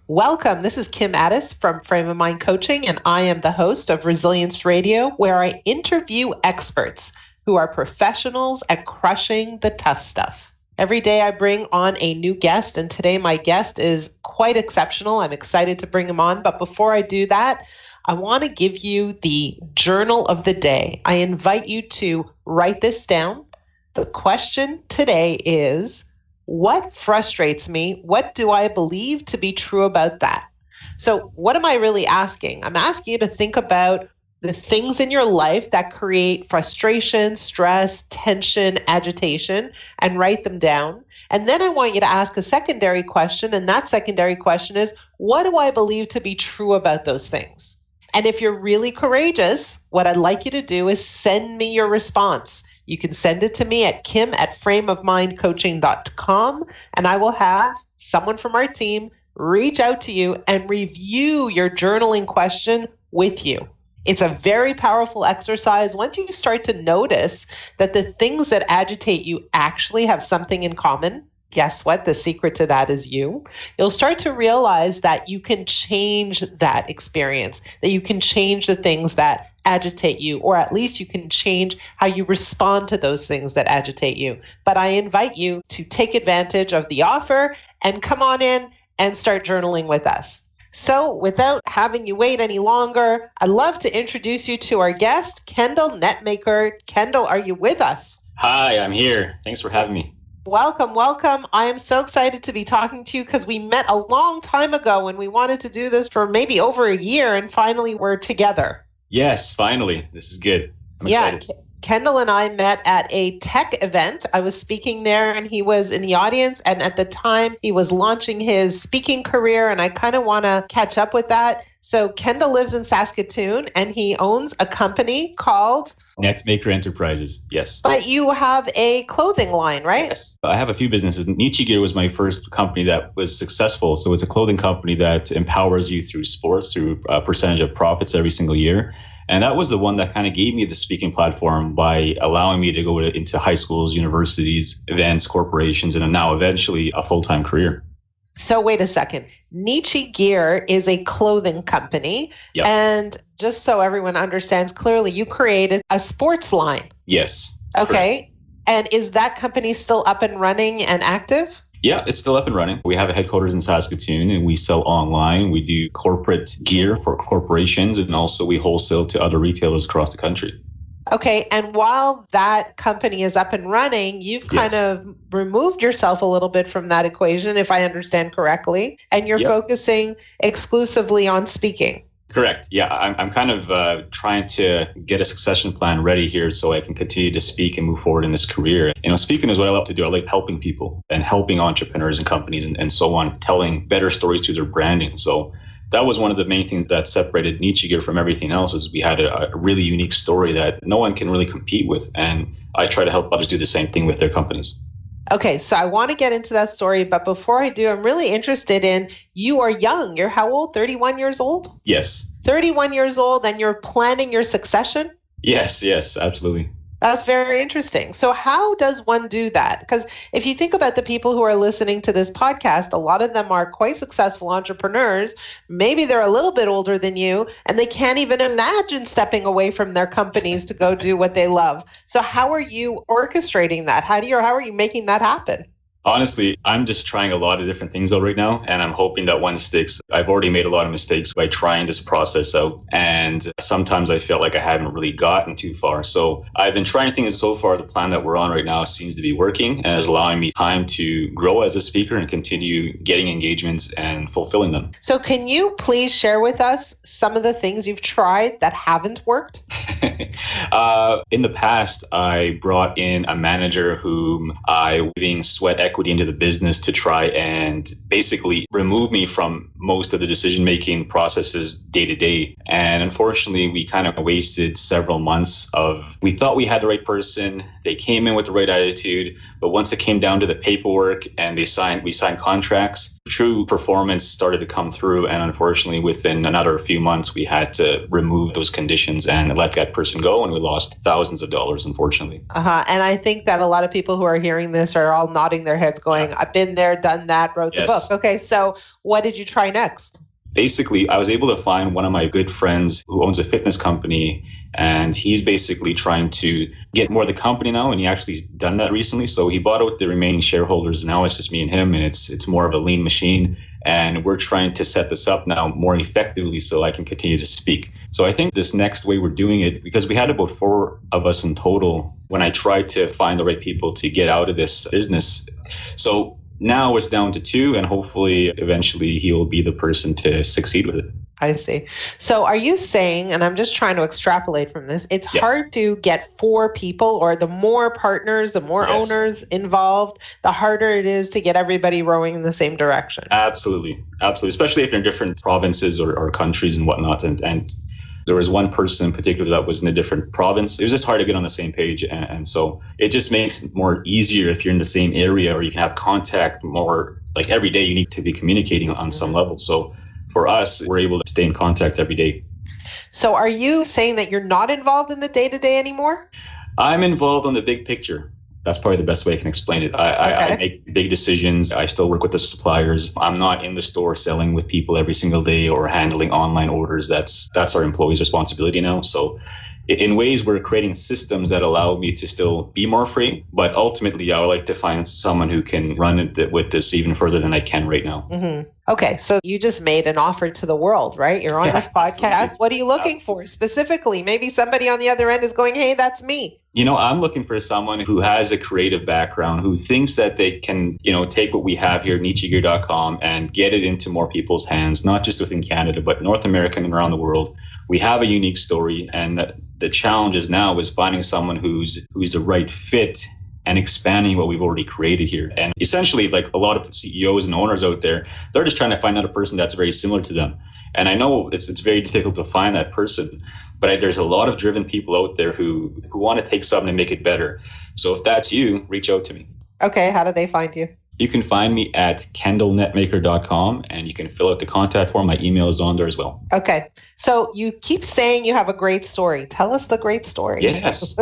Welcome. This is Kim ADes from Frame of Mind Coaching, and I am the host of Resilience Radio, where I interview experts who are professionals at crushing the tough stuff. Every day I bring on a new guest, and today my guest is quite exceptional. I'm excited to bring him on, but before I do that, I want to give you the journal of the day. I invite you to write this down. The question today is, what frustrates me? What do I believe to be true about that? So what am I really asking? I'm asking you to think about the things in your life that create frustration, stress, tension, agitation, and write them down. And then I want you to ask a secondary question. And that secondary question is, what do I believe to be true about those things? And if you're really courageous, what I'd like you to do is send me your response. You can send it to me at kim@frameofmindcoaching.com, and I will have someone from our team reach out to you and review your journaling question with you. It's a very powerful exercise. Once you start to notice that the things that agitate you actually have something in common, guess what? The secret to that is you. You'll start to realize that you can change that experience, that you can change the things that agitate you, or at least you can change how you respond to those things that agitate you. But I invite you to take advantage of the offer and come on in and start journaling with us. So without having you wait any longer, I'd love to introduce you to our guest, Kendal Netmaker. Kendal, are you with us? Hi, I'm here. Thanks for having me. Welcome, welcome. I am so excited to be talking to you because we met a long time ago and we wanted to do this for maybe over a year, and finally we're together. Yes, finally. This is good. I'm excited. Kendal and I met at a tech event. I was speaking there and he was in the audience. And at the time, he was launching his speaking career. And I kind of want to catch up with that. So Kendal lives in Saskatchewan and he owns a company called Netmaker Enterprises. Yes. But you have a clothing line, right? Yes. I have a few businesses. Neechie Gear was my first company that was successful. So it's a clothing company that empowers you through sports, through a percentage of profits every single year. And that was the one that kind of gave me the speaking platform by allowing me to go into high schools, universities, events, corporations, and now eventually a full-time career. So wait a second. Neechie Gear is a clothing company. Yep. And just so everyone understands clearly, you created a sports line. Yes. Okay. Correct. And is that company still up and running and active? Yeah, it's still up and running. We have a headquarters in Saskatoon and we sell online. We do corporate gear for corporations and also we wholesale to other retailers across the country. Okay. And while that company is up and running, you've kind of removed yourself a little bit from that equation, if I understand correctly, and you're focusing exclusively on speaking. Correct. Yeah, I'm kind of trying to get a succession plan ready here so I can continue to speak and move forward in this career. You know, speaking is what I love to do. I like helping people and helping entrepreneurs and companies and so on, telling better stories through their branding. So that was one of the main things that separated Neechie Gear from everything else is we had a really unique story that no one can really compete with. And I try to help others do the same thing with their companies. Okay, so I want to get into that story, but before I do, I'm really interested in, you are young. You're how old? 31 years old? Yes. 31 years old and you're planning your succession? Yes, absolutely. That's very interesting. So how does one do that? Because if you think about the people who are listening to this podcast, a lot of them are quite successful entrepreneurs. Maybe they're a little bit older than you, and they can't even imagine stepping away from their companies to go do what they love. So how are you orchestrating that? How are you making that happen? Honestly, I'm just trying a lot of different things out right now, and I'm hoping that one sticks. I've already made a lot of mistakes by trying this process out, and sometimes I feel like I haven't really gotten too far. So I've been trying things so far. The plan that we're on right now seems to be working and is allowing me time to grow as a speaker and continue getting engagements and fulfilling them. So can you please share with us some of the things you've tried that haven't worked? In the past, I brought in a manager whom I was giving sweat equity into the business to try and basically remove me from most of the decision-making processes day to day. And unfortunately, we kind of wasted several months we thought we had the right person. They came in with the right attitude, but once it came down to the paperwork and we signed contracts, true performance started to come through. And unfortunately, within another few months, we had to remove those conditions and let that person go. And we lost thousands of dollars, unfortunately. And I think that a lot of people who are hearing this are all nodding their heads heads going, I've been there, done that, wrote the book. Okay, so what did you try next? Basically, I was able to find one of my good friends who owns a fitness company, and he's basically trying to get more of the company now, and he actually's done that recently. So he bought out the remaining shareholders. Now it's just me and him, and it's more of a lean machine. And we're trying to set this up now more effectively so I can continue to speak. So I think this next way we're doing it, because we had about 4 of us in total when I tried to find the right people to get out of this business. So now it's down to 2, and hopefully eventually he will be the person to succeed with it. I see. So are you saying, and I'm just trying to extrapolate from this, it's hard to get 4 people, or the more partners, the more owners involved, the harder it is to get everybody rowing in the same direction? Absolutely. Absolutely. Especially if you're in different provinces or countries and whatnot. And there was one person in particular that was in a different province. It was just hard to get on the same page. And so it just makes it more easier if you're in the same area, or you can have contact more, like every day you need to be communicating on some level. So for us, we're able to stay in contact every day. So are you saying that you're not involved in the day-to-day anymore? I'm involved on the big picture. That's probably the best way I can explain it. I make big decisions. I still work with the suppliers. I'm not in the store selling with people every single day or handling online orders. That's our employees' responsibility now. So in ways, we're creating systems that allow me to still be more free. But ultimately, I would like to find someone who can run it with this even further than I can right now. Mm-hmm. Okay, so you just made an offer to the world, right? You're on this podcast. Absolutely. What are you looking for specifically? Maybe somebody on the other end is going, hey, that's me. I'm looking for someone who has a creative background, who thinks that they can, take what we have here at NeechieGear.com and get it into more people's hands, not just within Canada, but North America and around the world. We have a unique story, and the challenge is now is finding someone who's the right fit and expanding what we've already created here. And essentially, like a lot of CEOs and owners out there, they're just trying to find out a person that's very similar to them. And I know it's very difficult to find that person, but there's a lot of driven people out there who want to take something and make it better. So if that's you, reach out to me. Okay, how do they find you? You can find me at KendalNetmaker.com, and you can fill out the contact form. My email is on there as well. Okay. So you keep saying you have a great story. Tell us the great story. Yes.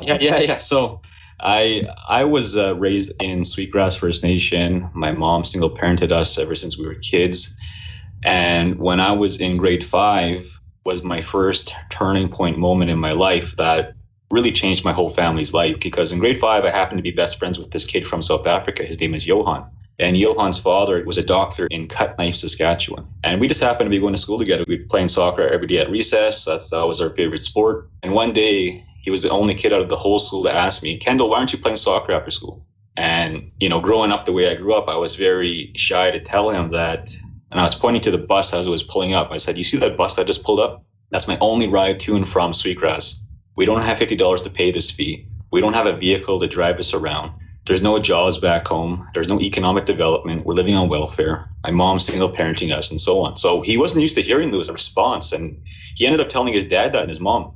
Yeah. So I was raised in SweetGrass First Nation. My mom single parented us ever since we were kids. And when I was in grade 5 was my first turning point moment in my life that really changed my whole family's life, because in grade 5, I happened to be best friends with this kid from South Africa. His name is Johan. And Johan's father was a doctor in Keynote, Saskatchewan. And we just happened to be going to school together. We'd be playing soccer every day at recess. That was our favorite sport. And one day, he was the only kid out of the whole school to ask me, Kendal, why aren't you playing soccer after school? And, growing up the way I grew up, I was very shy to tell him that. And I was pointing to the bus as it was pulling up. I said, you see that bus that just pulled up? That's my only ride to and from SweetGrass. We don't have $50 to pay this fee. We don't have a vehicle to drive us around. There's no jobs back home. There's no economic development. We're living on welfare. My mom's single parenting us and so on. So he wasn't used to hearing this response. And he ended up telling his dad that and his mom.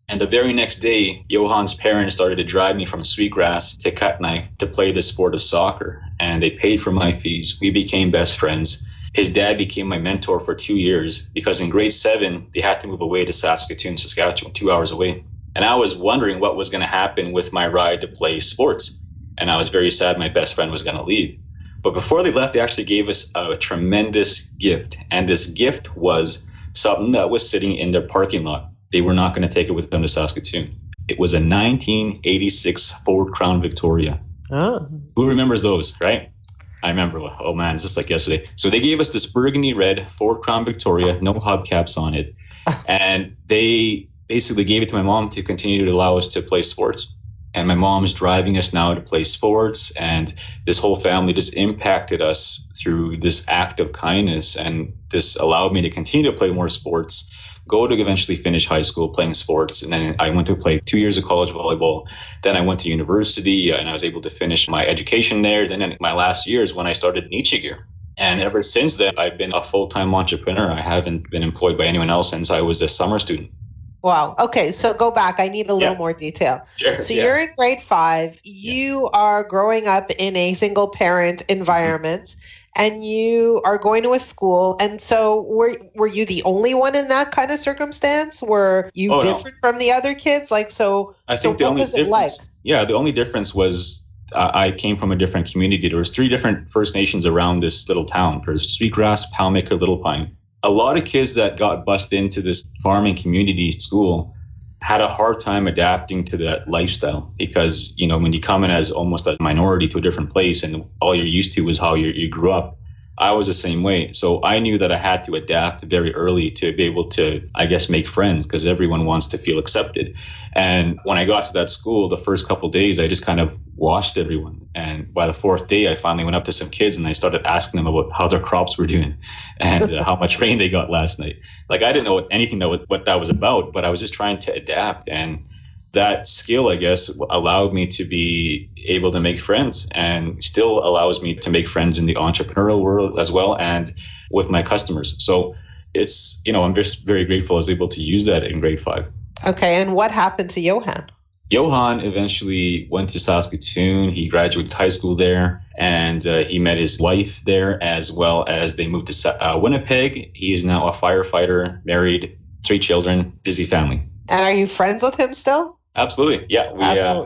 And the very next day, Johan's parents started to drive me from SweetGrass to Keynote to play the sport of soccer. And they paid for my fees. We became best friends. His dad became my mentor for 2 years because in grade 7, they had to move away to Saskatchewan, 2 hours away. And I was wondering what was going to happen with my ride to play sports. And I was very sad my best friend was going to leave. But before they left, they actually gave us a tremendous gift. And this gift was something that was sitting in their parking lot. They were not going to take it with them to Saskatoon. It was a 1986 Ford Crown Victoria. Oh. Who remembers those, right? I remember. Oh, man, it's just like yesterday. So they gave us this burgundy red Ford Crown Victoria, no hubcaps on it. And they basically gave it to my mom to continue to allow us to play sports. And my mom's driving us now to play sports. And this whole family just impacted us through this act of kindness. And this allowed me to continue to play more sports, go to eventually finish high school playing sports. And then I went to play 2 years of college volleyball. Then I went to university and I was able to finish my education there. Then in my last years when I started Neechie Gear. And ever since then, I've been a full-time entrepreneur. I haven't been employed by anyone else since I was a summer student. Wow. Okay. So go back. I need a little more detail. Sure, so you're in grade 5. You are growing up in a single parent environment and you are going to a school. And so were you the only one in that kind of circumstance? Were you different from the other kids? I think the only difference, the only difference was I came from a different community. There was 3 different First Nations around this little town. There's SweetGrass, Palmaker, Little Pine. A lot of kids that got bused into this farming community school had a hard time adapting to that lifestyle because, when you come in as almost a minority to a different place and all you're used to was how you grew up, I was the same way. So I knew that I had to adapt very early to be able to, I guess, make friends because everyone wants to feel accepted. And when I got to that school, the first couple of days, I just kind of watched everyone. And by the 4th day, I finally went up to some kids and I started asking them about how their crops were doing and how much rain they got last night. Like, I didn't know anything what that was about, but I was just trying to adapt. And that skill, I guess, allowed me to be able to make friends and still allows me to make friends in the entrepreneurial world as well and with my customers. So it's, I'm just very grateful I was able to use that in grade 5. Okay. And what happened to Johan? Johan eventually went to Saskatchewan. He graduated high school there and he met his wife there as well as they moved to Winnipeg. He is now a firefighter, married, 3 children, busy family. And are you friends with him still? Absolutely. Yeah.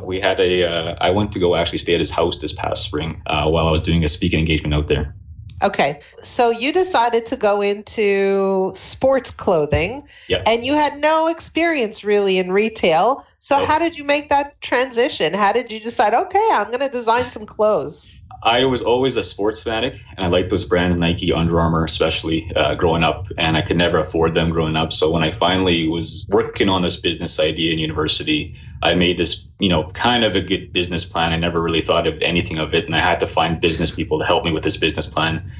We had I went to go actually stay at his house this past spring while I was doing a speaking engagement out there. Okay. So you decided to go into sports clothing and you had no experience really in retail. So How did you make that transition? How did you decide, okay, I'm going to design some clothes? I was always a sports fanatic and I liked those brands, Nike, Under Armour, especially growing up, and I could never afford them growing up. So when I finally was working on this business idea in university, I made this, kind of a good business plan. I never really thought of anything of it. And I had to find business people to help me with this business plan.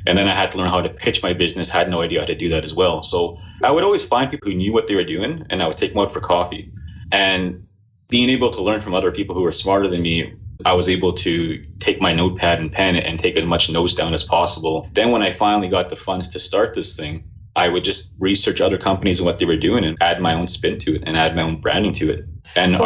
And then I had to learn how to pitch my business, had no idea how to do that as well. So I would always find people who knew what they were doing and I would take them out for coffee. And being able to learn from other people who were smarter than me, I was able to take my notepad and pen and take as much notes down as possible. Then when I finally got the funds to start this thing, I would just research other companies and what they were doing and add my own spin to it and add my own branding to it. And so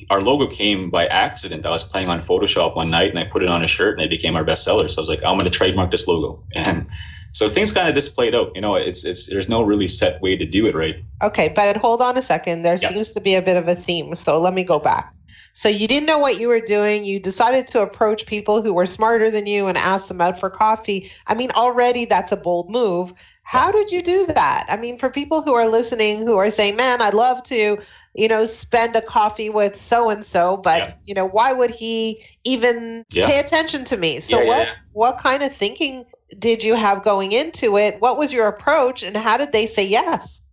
our logo came by accident. I was playing on Photoshop one night and I put it on a shirt and it became our bestseller. So I was like, I'm going to trademark this logo. And so things kind of just played out. It's there's no really set way to do it, right? Okay, but hold on a second. There seems to be a bit of a theme. So let me go back. So you didn't know what you were doing. You decided to approach people who were smarter than you and ask them out for coffee. I mean, already that's a bold move. How did you do that? I mean, for people who are listening, who are saying, man, I'd love to, spend a coffee with so-and-so, but, why would he even pay attention to me? So what kind of thinking did you have going into it? What was your approach and how did they say yes?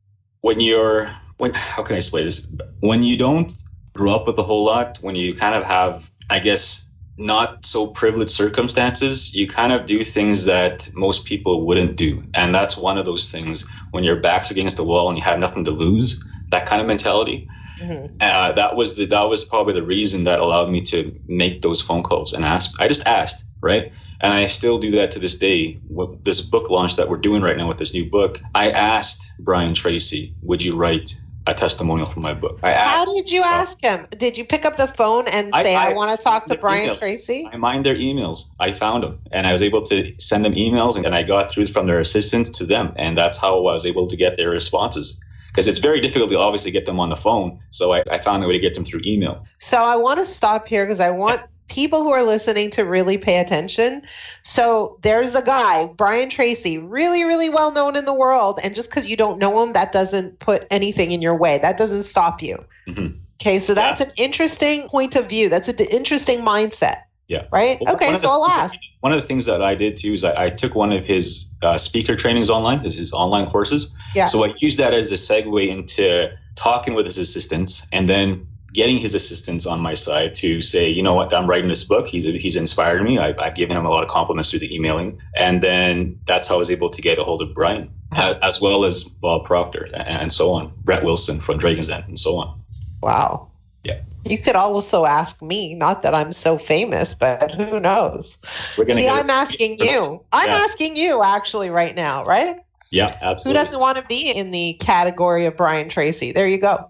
How can I explain this? When you don't grew up with a whole lot, when you kind of have, I guess, not so privileged circumstances, you kind of do things that most people wouldn't do. And that's one of those things when your back's against the wall and you have nothing to lose, that kind of mentality. Mm-hmm. That was probably the reason that allowed me to make those phone calls and ask. I just asked, right? And I still do that to this day. With this book launch that we're doing right now with this new book, I asked Brian Tracy, would you write a testimonial for my book? How did you ask him? Did you pick up the phone and say, I want to talk to Brian emails. Tracy? I mined their emails. I found them and I was able to send them emails and I got through from their assistants to them. And that's how I was able to get their responses. Because it's very difficult to obviously get them on the phone. So I found a way to get them through email. So I want to stop here because I want people who are listening to really pay attention. So there's a guy, Brian Tracy, really, really well known in the world. And just because you don't know him, that doesn't put anything in your way. That doesn't stop you. Mm-hmm. Okay, so that's an interesting point of view. That's an interesting mindset. Yeah. Right? Well, okay, so I'll ask. One of the things that I did too is I took one of his speaker trainings online, his online courses. Yeah. So I used that as a segue into talking with his assistants and then getting his assistants on my side to say, you know what, I'm writing this book. He's inspired me. I've given him a lot of compliments through the emailing. And then that's how I was able to get a hold of Brian, as well as Bob Proctor and so on, Brett Wilson from Dragon's Den and so on. Wow. Yeah. You could also ask me, not that I'm so famous, but who knows? I'm asking you. I'm asking you actually right now, right? Yeah, absolutely. Who doesn't want to be in the category of Brian Tracy? There you go.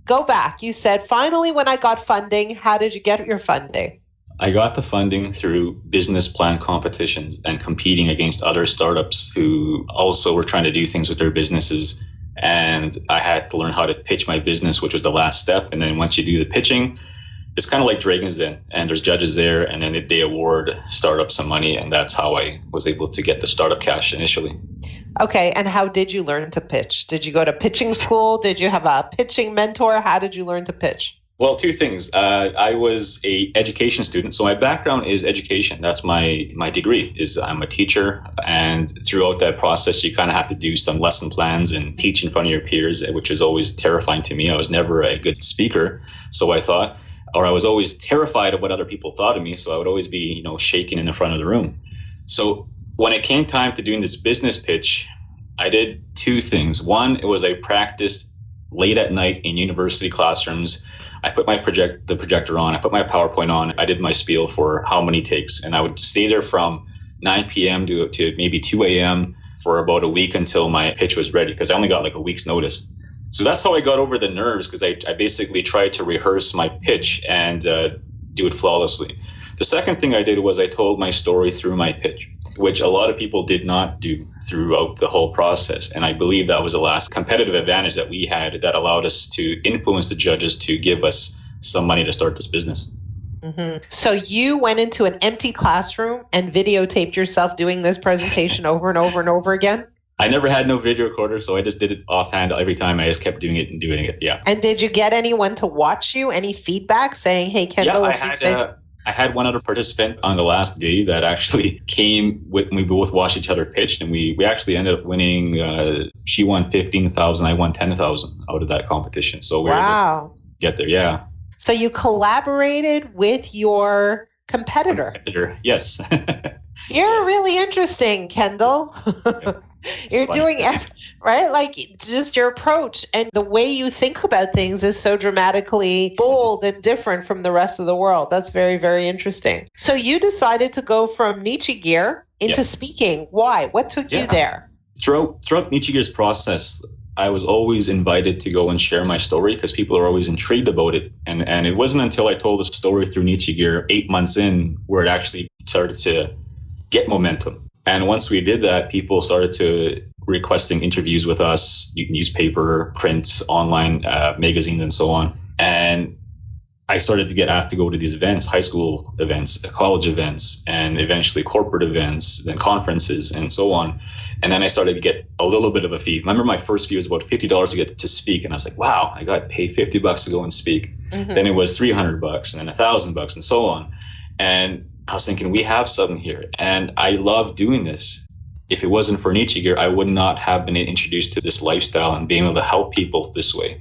Go back. You said, finally, when I got funding, how did you get your funding? I got the funding through business plan competitions and competing against other startups who also were trying to do things with their businesses. And I had to learn how to pitch my business, which was the last step. And then once you do the pitching, it's kind of like Dragon's Den, and there's judges there, and then they award startups some money, and that's how I was able to get the startup cash initially. Okay, and how did you learn to pitch? Did you go to pitching school? Did you have a pitching mentor? How did you learn to pitch? Well, two things. I was a education student, so my background is education. That's my degree. I'm a teacher, and throughout that process, you kind of have to do some lesson plans and teach in front of your peers, which is always terrifying to me. I was never a good speaker, so I thought, or I was always terrified of what other people thought of me, so I would always be, shaking in the front of the room. So when it came time to doing this business pitch, I did two things. One, it was I practiced late at night in university classrooms. I put the projector on, I put my PowerPoint on, I did my spiel for how many takes, and I would stay there from 9 p.m. to maybe 2 a.m. for about a week until my pitch was ready, because I only got like a week's notice. So that's how I got over the nerves, because I basically tried to rehearse my pitch and do it flawlessly. The second thing I did was I told my story through my pitch, which a lot of people did not do throughout the whole process. And I believe that was the last competitive advantage that we had that allowed us to influence the judges to give us some money to start this business. Mm-hmm. So you went into an empty classroom and videotaped yourself doing this presentation over and over and over again? I never had no video recorder, so I just did it offhand every time. I just kept doing it and doing it. Yeah. And did you get anyone to watch you? Any feedback saying, hey, Kendal? Yeah, I had one other participant on the last day that actually came with me. We both watched each other pitch, and we actually ended up winning. She won 15,000. I won 10,000 out of that competition. So we were able to get there. Yeah. So you collaborated with your competitor. Yes. You're really interesting, Kendal. You're doing right? Like just your approach and the way you think about things is so dramatically bold and different from the rest of the world. That's very, very interesting. So you decided to go from Neechie Gear into speaking. Why? What took you there? Throughout Neechie Gear's process, I was always invited to go and share my story because people are always intrigued about it. And it wasn't until I told the story through Neechie Gear 8 months in where it actually started to get momentum. And once we did that, people started to requesting interviews with us, newspaper, print, online, magazines, and so on. And I started to get asked to go to these events, high school events, college events, and eventually corporate events, then conferences, and so on. And then I started to get a little bit of a fee. Remember, my first fee was about $50 to get to speak. And I was like, wow, I got paid $50 to go and speak. Mm-hmm. Then it was $300 and then $1,000 and so on. And I was thinking, we have something here. And I love doing this. If it wasn't for Neechie Gear, I would not have been introduced to this lifestyle and being able to help people this way.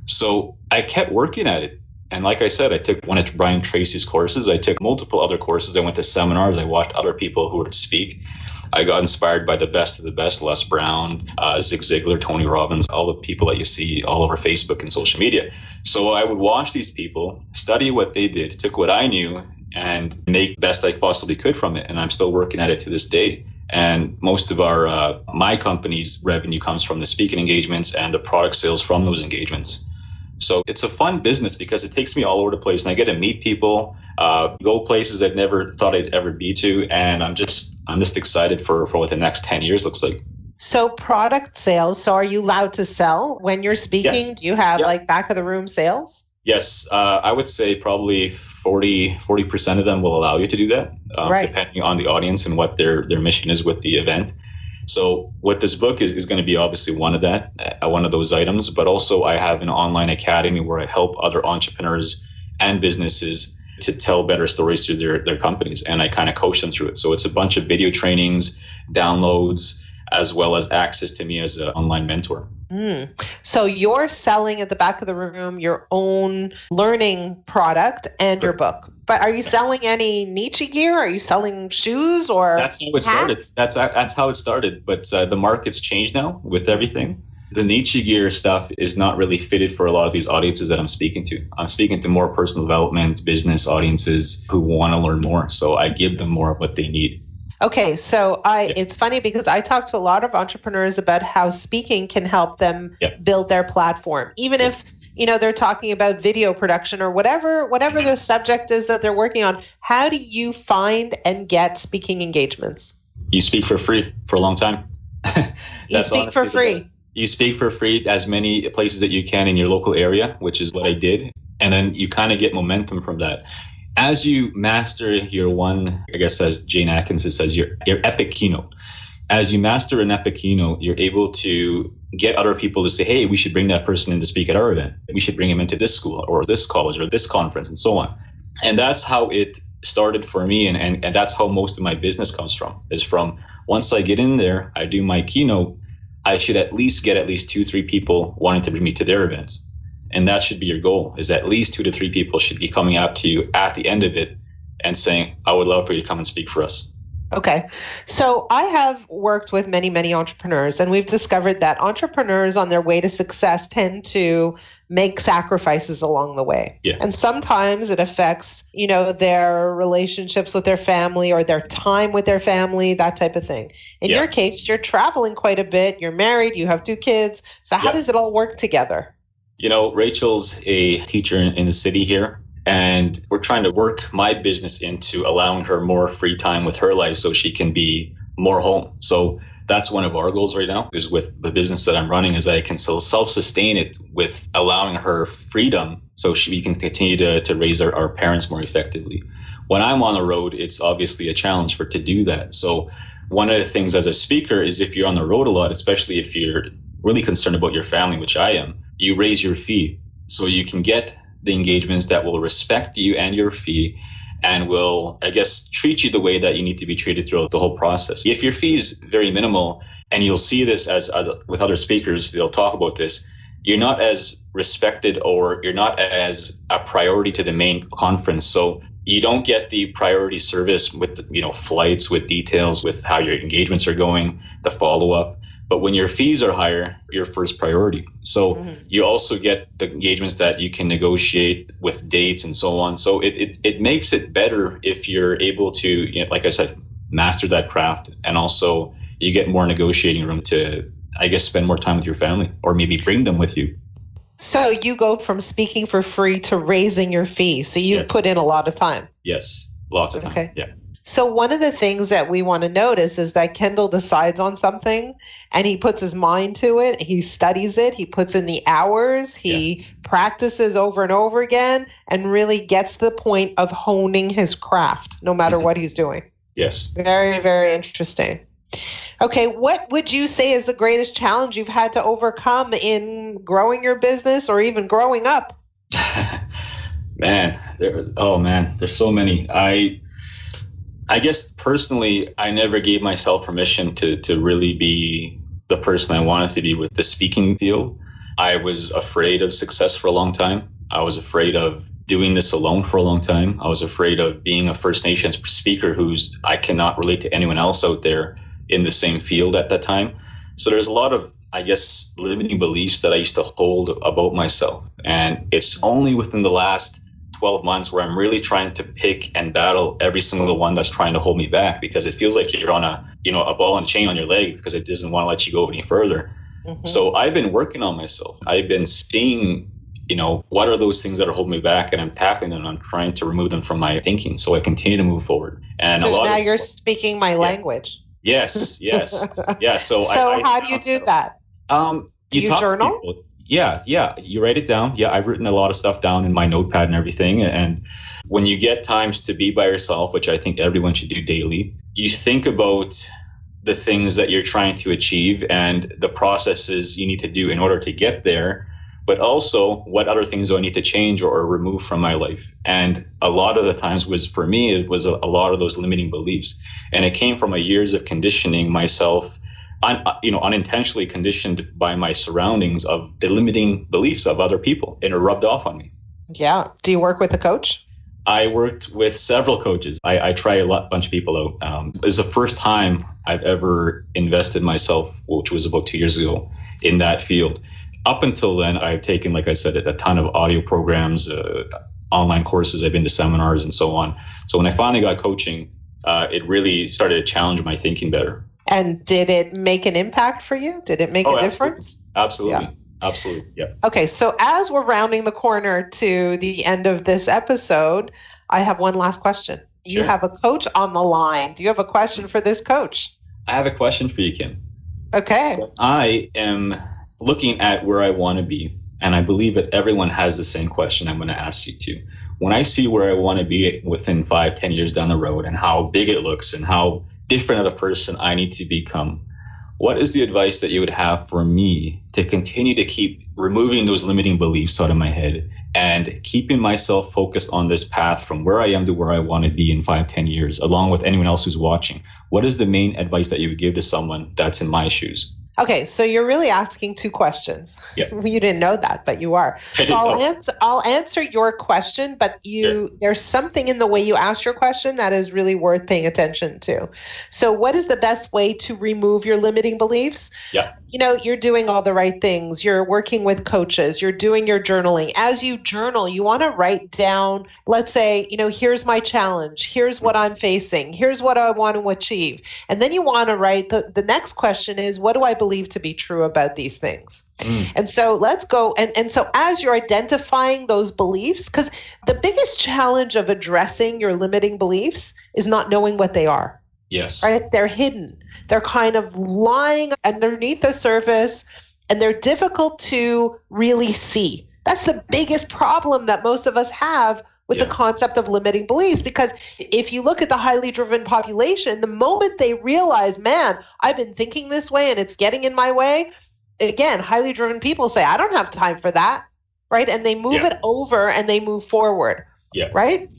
So I kept working at it. And like I said, I took one of Brian Tracy's courses. I took multiple other courses. I went to seminars. I watched other people who would speak. I got inspired by the best of the best, Les Brown, Zig Ziglar, Tony Robbins, all the people that you see all over Facebook and social media. So I would watch these people, study what they did, took what I knew, and make the best I possibly could from it. And I'm still working at it to this day. And most of my company's revenue comes from the speaking engagements and the product sales from those engagements. So it's a fun business because it takes me all over the place and I get to meet people, go places I've never thought I'd ever be to. And I'm just excited for what the next 10 years looks like. So product sales. So are you allowed to sell when you're speaking? Yes. Do you have like back of the room sales? Yes. I would say probably 40% of them will allow you to do that, depending on the audience and what their mission is with the event. So what this book is going to be obviously one of those items, but also I have an online academy where I help other entrepreneurs and businesses to tell better stories through their companies. And I kind of coach them through it. So it's a bunch of video trainings, downloads, as well as access to me as an online mentor. So you're selling at the back of the room your own learning product and your book. But are you selling any Neechie Gear? Are you selling shoes or That's how it started. That's how it started. But the market's changed now with everything. The Neechie Gear stuff is not really fitted for a lot of these audiences that I'm speaking to. I'm speaking to more personal development, business audiences who want to learn more. So I give them more of what they need. Okay, so it's funny because I talk to a lot of entrepreneurs about how speaking can help them build their platform, even if they're talking about video production or whatever the subject is that they're working on. How do you find and get speaking engagements? You speak for free for a long time. You speak for free. You speak for free as many places that you can in your local area, which is what I did. And then you kind of get momentum from that. As you master your one, I guess as Jane Atkinson says, your epic keynote. As you master an epic keynote, you're able to get other people to say, hey, we should bring that person in to speak at our event. We should bring him into this school or this college or this conference and so on. And that's how it started for me. And that's how most of my business comes from, is from once I get in there, I do my keynote, I should at least get 2-3 people wanting to bring me to their events. And that should be your goal, is at least 2 to 3 people should be coming out to you at the end of it and saying, I would love for you to come and speak for us. Okay. So I have worked with many, many entrepreneurs, and we've discovered that entrepreneurs on their way to success tend to make sacrifices along the way. Yeah. And sometimes it affects, their relationships with their family or their time with their family, that type of thing. In your case, you're traveling quite a bit. You're married. You have 2 kids. So how does it all work together? Rachel's a teacher in the city here, and we're trying to work my business into allowing her more free time with her life so she can be more home. So that's one of our goals right now, is with the business that I'm running, is that I can still self-sustain it with allowing her freedom so we can continue to raise our parents more effectively. When I'm on the road, it's obviously a challenge to do that. So one of the things as a speaker is, if you're on the road a lot, especially if you're really concerned about your family, which I am, you raise your fee so you can get the engagements that will respect you and your fee and will, I guess, treat you the way that you need to be treated throughout the whole process. If your fee is very minimal, and you'll see this as with other speakers, they'll talk about this, you're not as respected or you're not as a priority to the main conference. So you don't get the priority service with, flights, with details, with how your engagements are going, the follow-up. But when your fees are higher, you're first priority. So you also get the engagements that you can negotiate with dates and so on. So it makes it better if you're able to, like I said, master that craft. And also you get more negotiating room to, I guess, spend more time with your family, or maybe bring them with you. So you go from speaking for free to raising your fee. So you've put in a lot of time. Yes, lots of time. Okay. Yeah. So one of the things that we want to notice is that Kendal decides on something and he puts his mind to it. He studies it. He puts in the hours. He practices over and over again and really gets to the point of honing his craft, no matter what he's doing. Yes. Very, very interesting. Okay. What would you say is the greatest challenge you've had to overcome in growing your business or even growing up? There's so many. I guess personally, I never gave myself permission to really be the person I wanted to be with the speaking field. I was afraid of success for a long time. I was afraid of doing this alone for a long time. I was afraid of being a First Nations speaker I cannot relate to anyone else out there in the same field at that time. So there's a lot of, I guess, limiting beliefs that I used to hold about myself. And it's only within the last 12 months where I'm really trying to pick and battle every single one that's trying to hold me back, because it feels like you're on a ball and chain on your leg because it doesn't want to let you go any further. So I've been working on myself. I've been seeing, what are those things that are holding me back, and I'm tackling them. I'm trying to remove them from my thinking so I continue to move forward. And so now you're speaking my language. Yes. Yeah. So how do you do that? Do you journal? Yeah. You write it down. Yeah, I've written a lot of stuff down in my notepad and everything. And when you get times to be by yourself, which I think everyone should do daily, you think about the things that you're trying to achieve and the processes you need to do in order to get there, but also what other things do I need to change or remove from my life. And a lot of the times for me, it was a lot of those limiting beliefs. And it came from my years of conditioning myself, unintentionally conditioned by my surroundings of the limiting beliefs of other people, and it rubbed off on me. Yeah. Do you work with a coach? I worked with several coaches. I try a bunch of people out. It was the first time I've ever invested myself, which was about 2 years ago, in that field. Up until then, I've taken, like I said, a ton of audio programs, online courses. I've been to seminars and so on. So when I finally got coaching, it really started to challenge my thinking better. And did it make an impact for you? Did it make a difference? Absolutely. Yeah. Absolutely. Yeah. Okay. So as we're rounding the corner to the end of this episode, I have one last question. You have a coach on the line. Do you have a question for this coach? I have a question for you, Kim. Okay. I am looking at where I want to be, And I believe that everyone has the same question I'm going to ask you too. When I see where I want to be within 5-10 years down the road and how big it looks and how different of a person I need to become, what is the advice that you would have for me to continue to keep removing those limiting beliefs out of my head and keeping myself focused on this path from where I am to where I want to be in 5-10 years, along with anyone else who's watching? What is the main advice that you would give to someone that's in my shoes? Okay, so you're really asking two questions. Yeah. You didn't know that, but you are. So I'll answer your question, but there's something in the way you ask your question that is really worth paying attention to. So what is the best way to remove your limiting beliefs? Yeah. You're doing all the right things. You're working with coaches. You're doing your journaling. As you journal, you want to write down, let's say, here's my challenge. Here's what I'm facing. Here's what I want to achieve. And then you want to write, the next question is, what do I believe to be true about these things? And so let's go. And so as you're identifying those beliefs, because the biggest challenge of addressing your limiting beliefs is not knowing what they are. Yes. Right? They're hidden. They're kind of lying underneath the surface, and they're difficult to really see. That's the biggest problem that most of us have with the concept of limiting beliefs, because if you look at the highly driven population, the moment they realize, man, I've been thinking this way and it's getting in my way, again, highly driven people say, I don't have time for that, right? And they move it over and they move forward, right?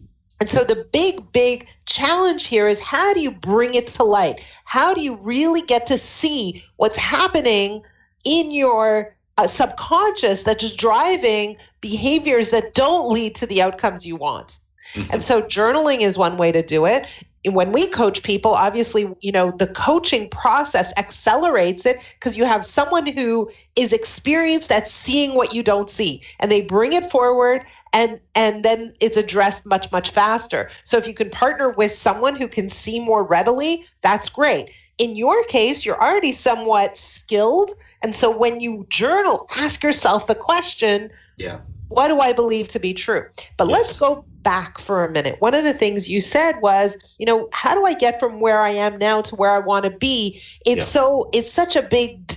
And so the big challenge here is, how do you bring it to light? How do you really get to see what's happening in your subconscious that's just driving behaviors that don't lead to the outcomes you want? And so journaling is one way to do it. When we coach people, obviously, the coaching process accelerates it because you have someone who is experienced at seeing what you don't see, and they bring it forward, and then it's addressed much, much faster. So if you can partner with someone who can see more readily, that's great. In your case, you're already somewhat skilled. And so when you journal, ask yourself the question, what do I believe to be true? But let's go back for a minute. One of the things you said was, how do I get from where I am now to where I want to be? It's such a big,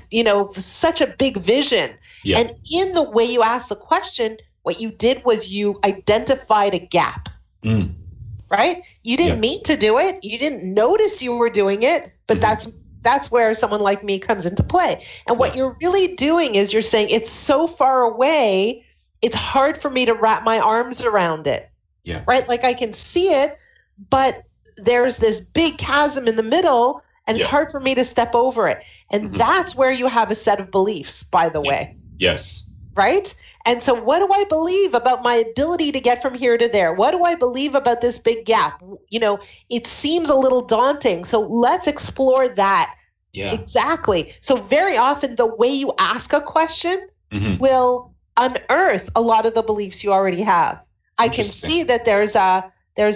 such a big vision. And in the way you asked the question, what you did was you identified a gap, right? You didn't mean to do it. You didn't notice you were doing it, but that's where someone like me comes into play. And what you're really doing is you're saying, it's so far away, it's hard for me to wrap my arms around it, right? Like I can see it, but there's this big chasm in the middle, and it's hard for me to step over it. And that's where you have a set of beliefs, by the way. Yes. Right? And so what do I believe about my ability to get from here to there? What do I believe about this big gap? It seems a little daunting. So let's explore that. Yeah. Exactly. So very often the way you ask a question will unearth a lot of the beliefs you already have. I can see that there's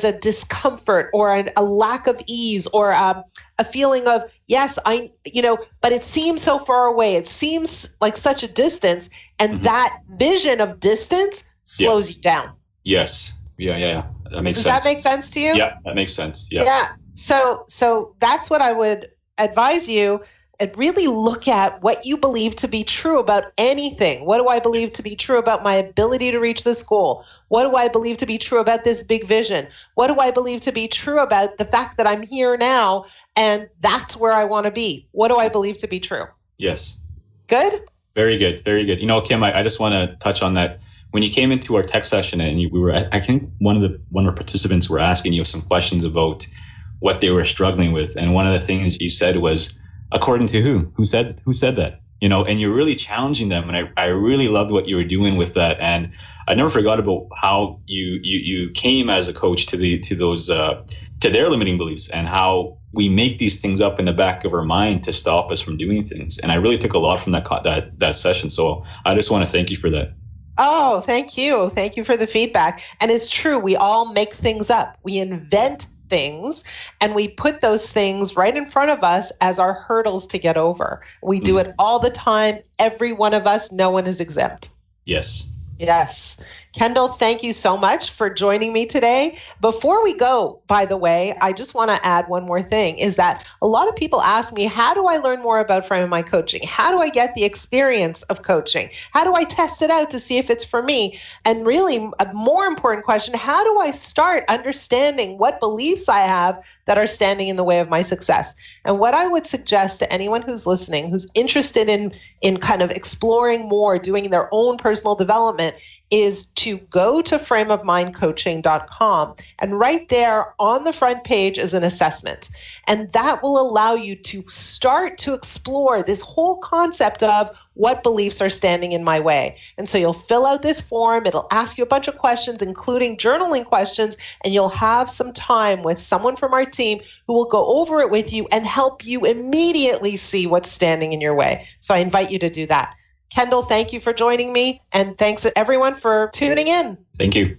a discomfort or a lack of ease or a feeling of, yes, but it seems so far away. It seems like such a distance. And that vision of distance slows you down. Yes. Yeah. That makes sense. Does that make sense to you? Yeah, that makes sense. Yeah. Yeah. So that's what I would advise you. And really look at what you believe to be true about anything. What do I believe to be true about my ability to reach this goal? What do I believe to be true about this big vision? What do I believe to be true about the fact that I'm here now and that's where I want to be? What do I believe to be true? Yes. Good? Very good. Very good. Kim, I just want to touch on that. When you came into our tech session and I think one of the participants were asking you some questions about what they were struggling with. And one of the things you said was, according to who? Who said that? And you're really challenging them. And I really loved what you were doing with that. And I never forgot about how you came as a coach to those to their limiting beliefs and how we make these things up in the back of our mind to stop us from doing things. And I really took a lot from that session. So I just want to thank you for that. Oh, thank you. Thank you for the feedback. And it's true. We all make things up. We invent things and we put those things right in front of us as our hurdles to get over. We do it all the time. Every one of us, no one is exempt. Yes. Kendal, thank you so much for joining me today. Before we go, by the way, I just want to add one more thing, is that a lot of people ask me, how do I learn more about Frame of Mind coaching? How do I get the experience of coaching? How do I test it out to see if it's for me? And really, a more important question, how do I start understanding what beliefs I have that are standing in the way of my success? And what I would suggest to anyone who's listening, who's interested in kind of exploring more, doing their own personal development, is to go to frameofmindcoaching.com, and right there on the front page is an assessment. And that will allow you to start to explore this whole concept of what beliefs are standing in my way. And so you'll fill out this form, it'll ask you a bunch of questions, including journaling questions, and you'll have some time with someone from our team who will go over it with you and help you immediately see what's standing in your way. So I invite you to do that. Kendal, thank you for joining me, and thanks everyone for tuning in. Thank you.